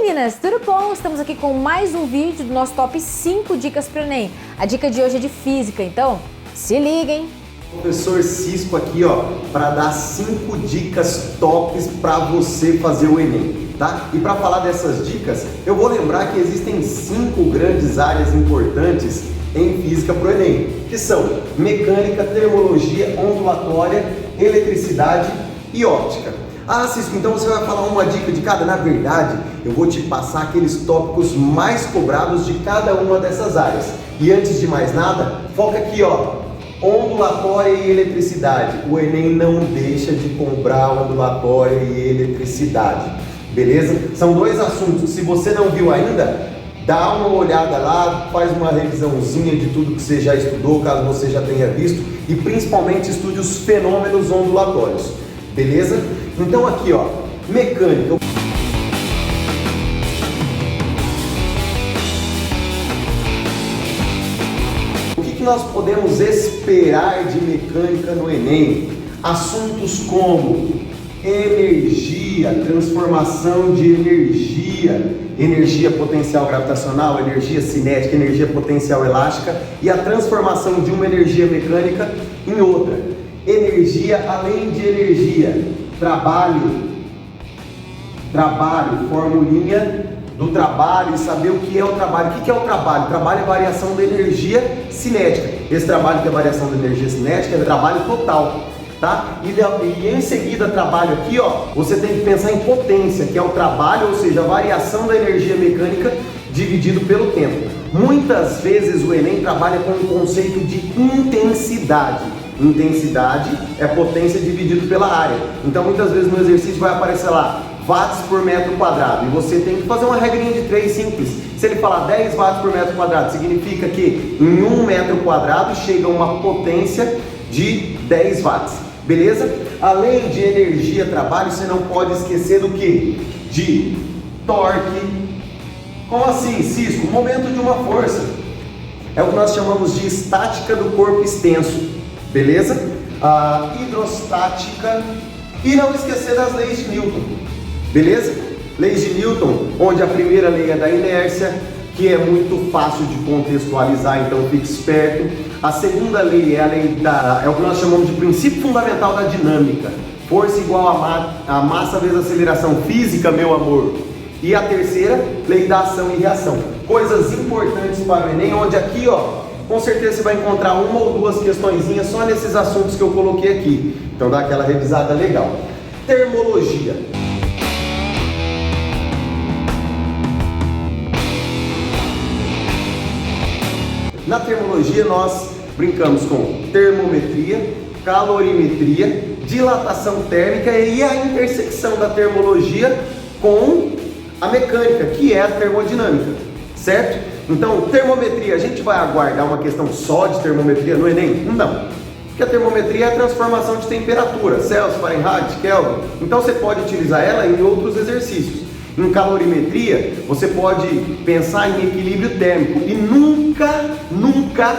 meninas, tudo bom? Estamos aqui com mais um vídeo do nosso top 5 dicas para o Enem. A dica de hoje é de física, então se liguem! Professor Cisco aqui, ó, para dar 5 dicas tops para você fazer o Enem, tá? E para falar dessas dicas, eu vou lembrar que existem 5 grandes áreas importantes em física para o Enem, que são mecânica, termologia, ondulatória, eletricidade e óptica. Ah, Cisco, então você vai falar uma dica de cada? Na verdade, eu vou te passar aqueles tópicos mais cobrados de cada uma dessas áreas. E antes de mais nada, foca aqui, ó, ondulatória e eletricidade. O Enem não deixa de cobrar ondulatória e eletricidade, beleza? São dois assuntos, se você não viu ainda, dá uma olhada lá, faz uma revisãozinha de tudo que você já estudou, caso você já tenha visto, e principalmente estude os fenômenos ondulatórios, beleza? Então aqui, ó, mecânica. O que nós podemos esperar de mecânica no Enem? Assuntos como energia, transformação de energia, energia potencial gravitacional, energia cinética, energia potencial elástica e a transformação de uma energia mecânica em outra. Energia além de energia. Trabalho, formulinha do trabalho e saber o que é o trabalho. O que é o trabalho? O trabalho é variação da energia cinética. Esse trabalho que é variação da energia cinética é trabalho total, tá? E em seguida trabalho aqui, ó, você tem que pensar em potência, que é o trabalho, ou seja, a variação da energia mecânica dividido pelo tempo. Muitas vezes o Enem trabalha com o conceito de intensidade. Intensidade é potência dividido pela área. Então muitas vezes no exercício vai aparecer lá watts por metro quadrado e você tem que fazer uma regrinha de 3 simples. Se ele falar 10 watts por metro quadrado, significa que em 1 metro quadrado chega uma potência de 10 watts, beleza? Além de energia, trabalho, você não pode esquecer do que? De torque. Como assim, Cisco? Momento de uma força. É o que nós chamamos de estática do corpo extenso. Beleza? A hidrostática e não esquecer das leis de Newton. Beleza? Leis de Newton, onde a primeira lei é da inércia, que é muito fácil de contextualizar, então fique esperto. A segunda lei é a lei é o que nós chamamos de princípio fundamental da dinâmica. Força igual a massa vezes aceleração física, meu amor. E a terceira, lei da ação e reação. Coisas importantes para o Enem, onde aqui, ó, com certeza você vai encontrar uma ou duas questõezinhas só nesses assuntos que eu coloquei aqui. Então dá aquela revisada legal. Termologia. Na termologia nós brincamos com termometria, calorimetria, dilatação térmica e a intersecção da termologia com a mecânica, que é a termodinâmica, certo? Então, termometria, a gente vai aguardar uma questão só de termometria no Enem? Não, porque a termometria é a transformação de temperatura, Celsius, Fahrenheit, Kelvin, então você pode utilizar ela em outros exercícios. Em calorimetria, você pode pensar em equilíbrio térmico e nunca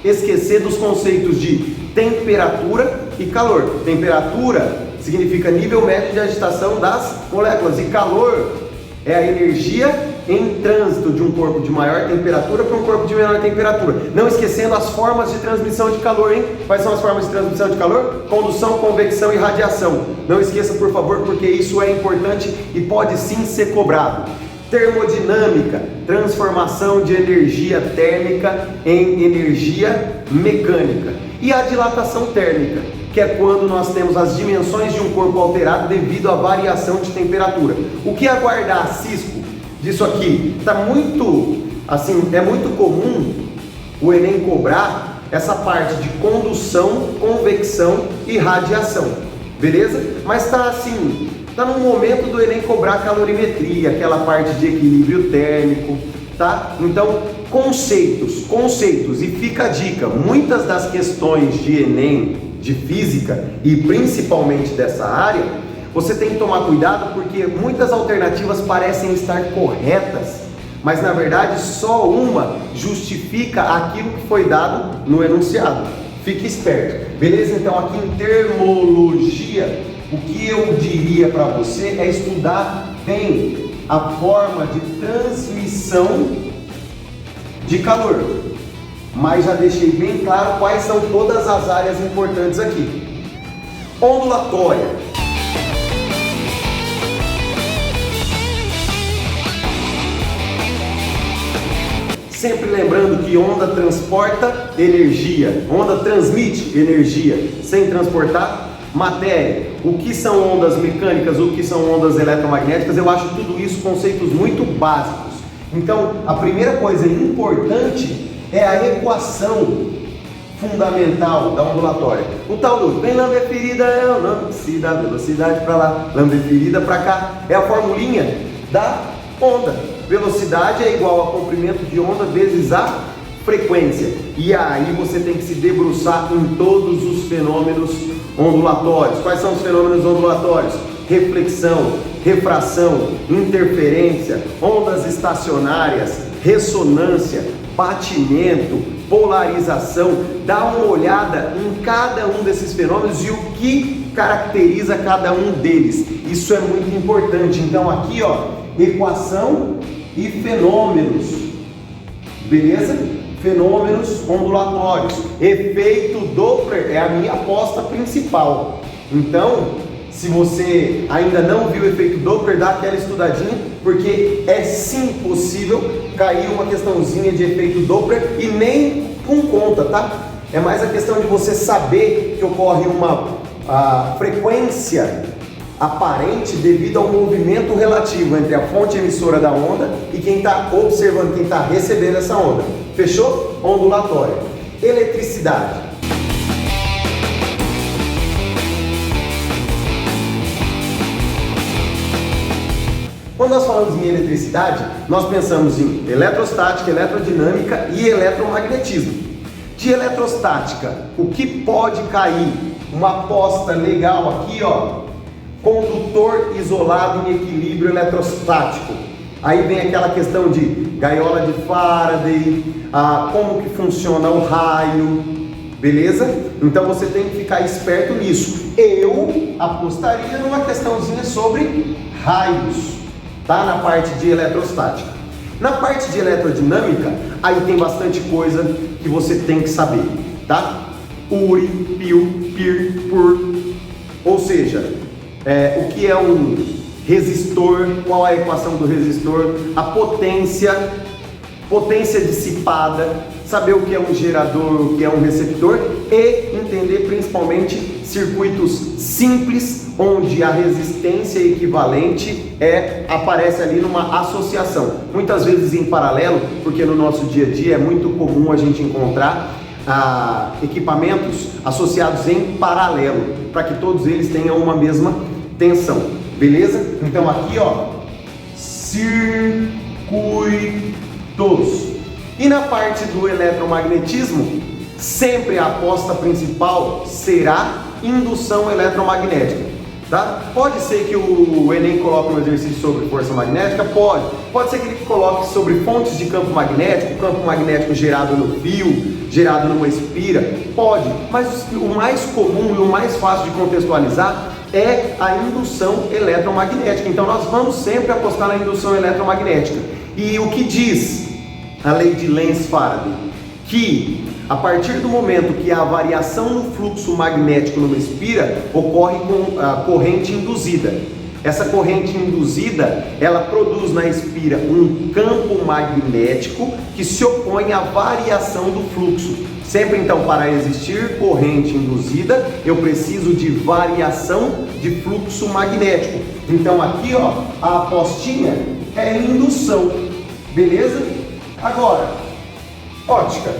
esquecer dos conceitos de temperatura e calor. Temperatura significa nível médio de agitação das moléculas e calor é a energia em trânsito de um corpo de maior temperatura para um corpo de menor temperatura. Não esquecendo as formas de transmissão de calor, hein? Quais são as formas de transmissão de calor? Condução, convecção e radiação. Não esqueça, por favor, porque isso é importante e pode sim ser cobrado. Termodinâmica, transformação de energia térmica em energia mecânica. E a dilatação térmica, que é quando nós temos as dimensões de um corpo alterado devido à variação de temperatura. O que aguardar, Cisco, disso aqui? Tá muito, assim, é muito comum o Enem cobrar essa parte de condução, convecção e radiação, beleza? Mas tá assim, tá no momento do Enem cobrar calorimetria, aquela parte de equilíbrio térmico, tá? Então, conceitos, e fica a dica, muitas das questões de Enem, de física e principalmente dessa área, você tem que tomar cuidado porque muitas alternativas parecem estar corretas, mas na verdade só uma justifica aquilo que foi dado no enunciado. Fique esperto, beleza? Então aqui em termologia, o que eu diria para você é estudar bem a forma de transmissão de calor. Mas já deixei bem claro quais são todas as áreas importantes aqui. Ondulatória. Sempre lembrando que onda transporta energia, onda transmite energia sem transportar matéria. O que são ondas mecânicas, o que são ondas eletromagnéticas, eu acho tudo isso conceitos muito básicos. Então, a primeira coisa importante é a equação fundamental da ondulatória. O tal do vem lamber ferida é o lance da velocidade para lá, lamber ferida para cá, é a formulinha da onda. Velocidade é igual a comprimento de onda vezes a frequência. E aí você tem que se debruçar em todos os fenômenos ondulatórios. Quais são os fenômenos ondulatórios? Reflexão, refração, interferência, ondas estacionárias, ressonância, batimento, polarização. Dá uma olhada em cada um desses fenômenos e o que caracteriza cada um deles. Isso é muito importante. Então aqui, ó, equação e fenômenos, beleza? Fenômenos ondulatórios. Efeito Doppler é a minha aposta principal. Então, se você ainda não viu o efeito Doppler, dá aquela estudadinha, porque é sim possível cair uma questãozinha de efeito Doppler e nem com conta, tá? É mais a questão de você saber que ocorre uma frequência aparente devido ao movimento relativo entre a fonte emissora da onda e quem está observando, quem está recebendo essa onda. Fechou? Ondulatória. Eletricidade. Quando nós falamos em eletricidade, nós pensamos em eletrostática, eletrodinâmica e eletromagnetismo. De eletrostática, o que pode cair? Uma aposta legal aqui, ó. Condutor isolado em equilíbrio eletrostático. Aí vem aquela questão de gaiola de Faraday, como que funciona o raio, beleza? Então você tem que ficar esperto nisso. Eu apostaria numa questãozinha sobre raios, tá? Na parte de eletrostática. Na parte de eletrodinâmica, aí tem bastante coisa que você tem que saber, tá? URI, PIR, PIR, PUR, ou seja, o que é um resistor, qual é a equação do resistor, a potência dissipada, saber o que é um gerador, o que é um receptor e entender principalmente circuitos simples, onde a resistência equivalente aparece ali numa associação, muitas vezes em paralelo, porque no nosso dia a dia é muito comum a gente encontrar equipamentos associados em paralelo, para que todos eles tenham uma mesma tensão, beleza? Então aqui, ó, circuitos. E na parte do eletromagnetismo, sempre a aposta principal será indução eletromagnética, tá? Pode ser que o Enem coloque um exercício sobre força magnética, pode ser que ele coloque sobre fontes de campo magnético gerado no fio, gerado numa espira, pode, mas o mais comum e o mais fácil de contextualizar é a indução eletromagnética. Então nós vamos sempre apostar na indução eletromagnética. E o que diz a lei de Lenz-Faraday? Que a partir do momento que há variação no fluxo magnético numa espira, ocorre com a corrente induzida. Essa corrente induzida, ela produz na espira um campo magnético que se opõe à variação do fluxo. Sempre então, para existir corrente induzida, eu preciso de variação de fluxo magnético. Então aqui, ó, a apostinha é indução, beleza? Agora, ótica.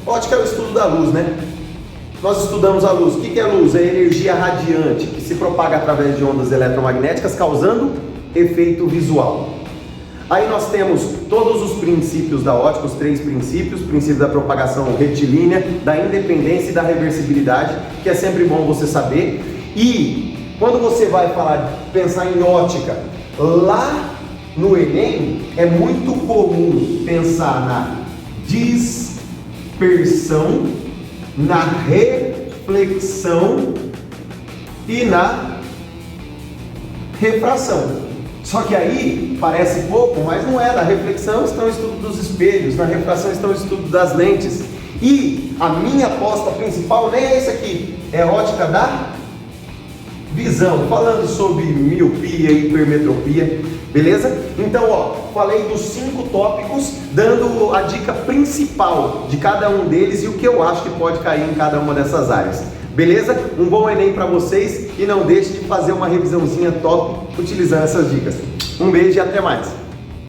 Ótica é o estudo da luz, né? Nós estudamos a luz. O que é luz? É energia radiante que se propaga através de ondas eletromagnéticas, causando efeito visual. Aí nós temos todos os princípios da ótica, os 3 princípios: princípio da propagação retilínea, da independência e da reversibilidade, que é sempre bom você saber. E quando você vai pensar em ótica, lá no Enem é muito comum pensar na dispersão, na refração reflexão e na refração. Só que aí parece pouco, mas não é. Na reflexão está o estudo dos espelhos, na refração está o estudo das lentes. E a minha aposta principal nem é isso aqui, é ótica da visão, falando sobre miopia e hipermetropia, beleza? Então, ó, falei dos 5 tópicos, dando a dica principal de cada um deles e o que eu acho que pode cair em cada uma dessas áreas. Beleza? Um bom Enem para vocês e não deixe de fazer uma revisãozinha top utilizando essas dicas. Um beijo e até mais!